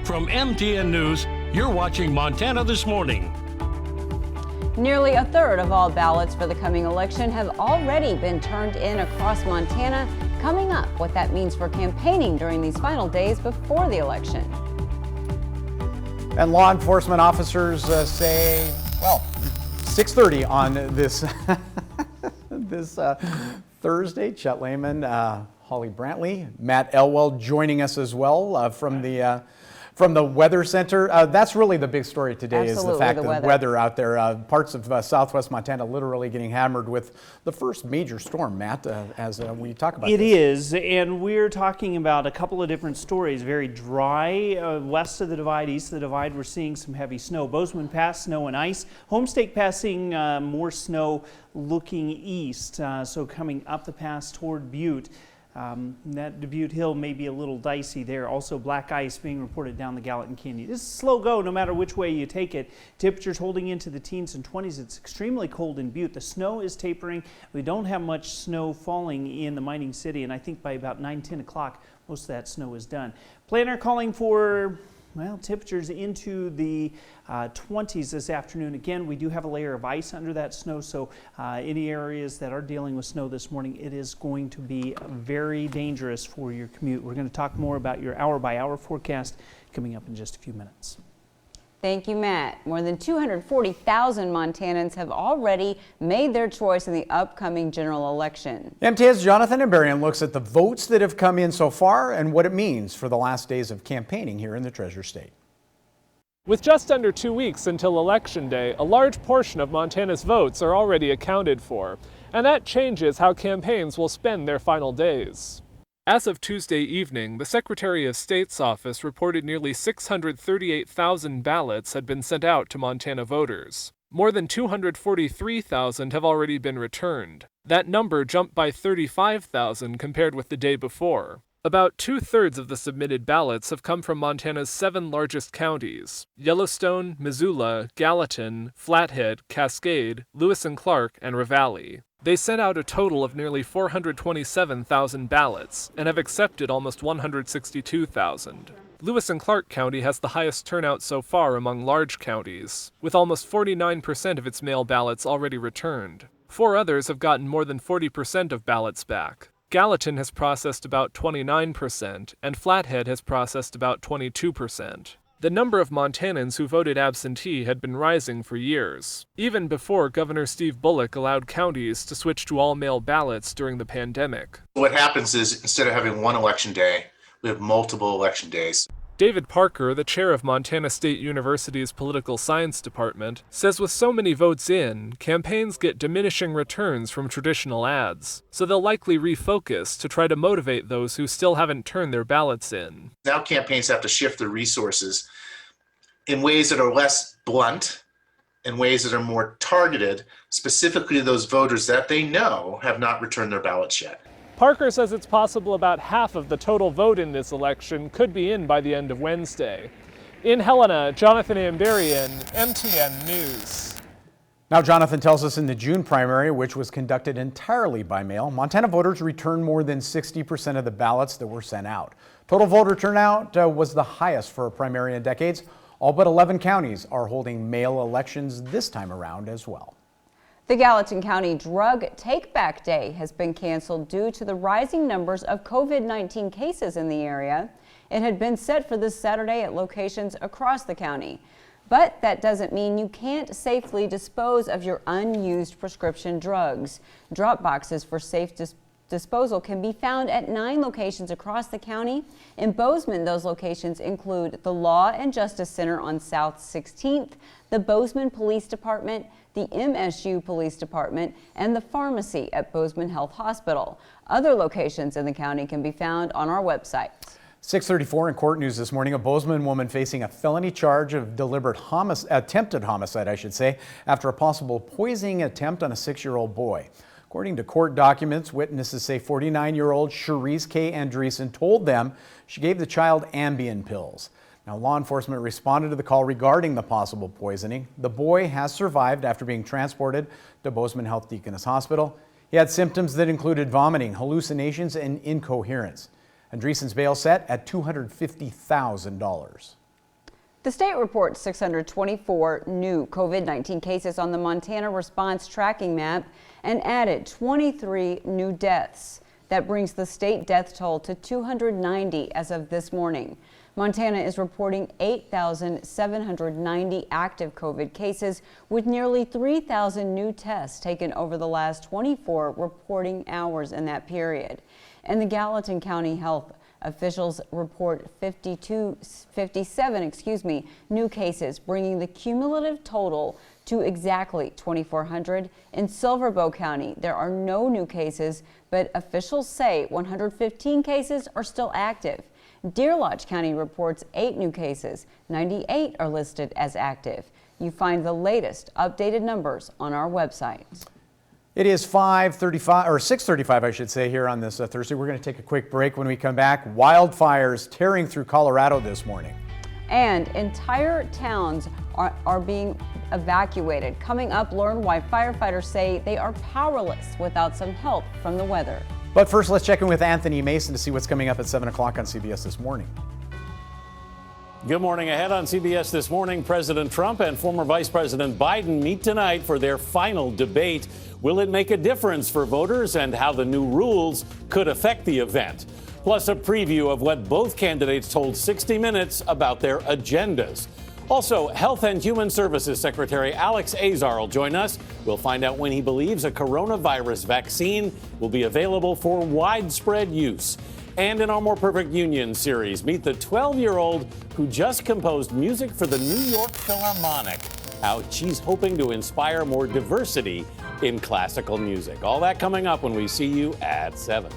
From MTN News, you're watching Montana This Morning. Nearly a third of all ballots for the coming election have already been turned in across Montana. Coming up, what that means for campaigning during these final days before the election. And law enforcement officers say, well, 6:30 on this Thursday. Chet Lehman, Holly Brantley, Matt Elwell joining us as well from the Weather Center. That's really the big story today. Absolutely, is the fact that the weather out there, parts of southwest Montana literally getting hammered with the first major storm, Matt, as we talk about It this. is, and we're talking about a couple of different stories. Very dry west of the divide, east of the divide, we're seeing some heavy snow. Bozeman Pass, snow and ice. Homestake passing more snow looking east, so coming up the pass toward Butte. That Butte Hill may be a little dicey there. Also black ice being reported down the Gallatin Canyon. This is a slow go no matter which way you take it. Temperatures holding into the teens and 20s. It's extremely cold in Butte. The snow is tapering. We don't have much snow falling in the mining city, and I think by about 9-10 o'clock most of that snow is done. Planner calling for temperatures into the 20s this afternoon. Again, we do have a layer of ice under that snow, so any areas that are dealing with snow this morning, it is going to be very dangerous for your commute. We're going to talk more about your hour-by-hour forecast coming up in just a few minutes. Thank you, Matt. More than 240,000 Montanans have already made their choice in the upcoming general election. MTN's Jonathan Ambarian looks at the votes that have come in so far and what it means for the last days of campaigning here in the Treasure State. With just under 2 weeks until Election Day, a large portion of Montana's votes are already accounted for, and that changes how campaigns will spend their final days. As of Tuesday evening, the Secretary of State's office reported nearly 638,000 ballots had been sent out to Montana voters. More than 243,000 have already been returned. That number jumped by 35,000 compared with the day before. About 2/3 of the submitted ballots have come from Montana's 7 largest counties: Yellowstone, Missoula, Gallatin, Flathead, Cascade, Lewis and Clark, and Ravalli. They sent out a total of nearly 427,000 ballots and have accepted almost 162,000. Lewis and Clark County has the highest turnout so far among large counties, with almost 49% of its mail ballots already returned. 4 others have gotten more than 40% of ballots back. Gallatin has processed about 29%, and Flathead has processed about 22%. The number of Montanans who voted absentee had been rising for years, even before Governor Steve Bullock allowed counties to switch to all-mail ballots during the pandemic. What happens is, instead of having one election day, we have multiple election days. David Parker, the chair of Montana State University's Political Science Department, says with so many votes in, campaigns get diminishing returns from traditional ads, so they'll likely refocus to try to motivate those who still haven't turned their ballots in. Now campaigns have to shift their resources in ways that are less blunt, in ways that are more targeted, specifically to those voters that they know have not returned their ballots yet. Parker says it's possible about half of the total vote in this election could be in by the end of Wednesday. In Helena, Jonathan Ambarian, MTN News. Now, Jonathan tells us in the June primary, which was conducted entirely by mail, Montana voters returned more than 60% of the ballots that were sent out. Total voter turnout was the highest for a primary in decades. All but 11 counties are holding mail elections this time around as well. The Gallatin County Drug Take-Back Day has been canceled due to the rising numbers of COVID-19 cases in the area. It had been set for this Saturday at locations across the county. But that doesn't mean you can't safely dispose of your unused prescription drugs. Drop boxes for safe disposal can be found at 9 locations across the county. In Bozeman, those locations include the Law and Justice Center on South 16th, the Bozeman Police Department, the MSU Police Department, and the pharmacy at Bozeman Health Hospital. Other locations in the county can be found on our website. 6:34 in court news this morning. A Bozeman woman facing a felony charge of attempted homicide, after a possible poisoning attempt on a 6-year-old boy. According to court documents, witnesses say 49-year-old Cherise K. Andreessen told them she gave the child Ambien pills. Now, law enforcement responded to the call regarding the possible poisoning. The boy has survived after being transported to Bozeman Health Deaconess Hospital. He had symptoms that included vomiting, hallucinations, and incoherence. Andreessen's bail set at $250,000. The state reports 624 new COVID-19 cases on the Montana Response Tracking Map and added 23 new deaths. That brings the state death toll to 290 as of this morning. Montana is reporting 8,790 active COVID cases, with nearly 3,000 new tests taken over the last 24 reporting hours in that period. And the Gallatin County Health officials report 57 new cases, bringing the cumulative total to exactly 2,400. In Silver Bow County, there are no new cases, but officials say 115 cases are still active. Deer Lodge County reports 8 new cases. 98 are listed as active. You find the latest updated numbers on our website. It is 5:35 or 6:35, I should say, here on this Thursday. We're going to take a quick break. When we come back, wildfires tearing through Colorado this morning. And entire towns are being evacuated. Coming up, learn why firefighters say they are powerless without some help from the weather. But first, let's check in with Anthony Mason to see what's coming up at 7 o'clock on CBS This Morning. Good morning. Ahead on CBS This Morning, President Trump and former Vice President Biden meet tonight for their final debate. Will it make a difference for voters and how the new rules could affect the event? Plus, a preview of what both candidates told 60 Minutes about their agendas. Also, Health and Human Services Secretary Alex Azar will join us. We'll find out when he believes a coronavirus vaccine will be available for widespread use. And in our More Perfect Union series, meet the 12-year-old who just composed music for the New York Philharmonic. How she's hoping to inspire more diversity in classical music. All that coming up when we see you at 7.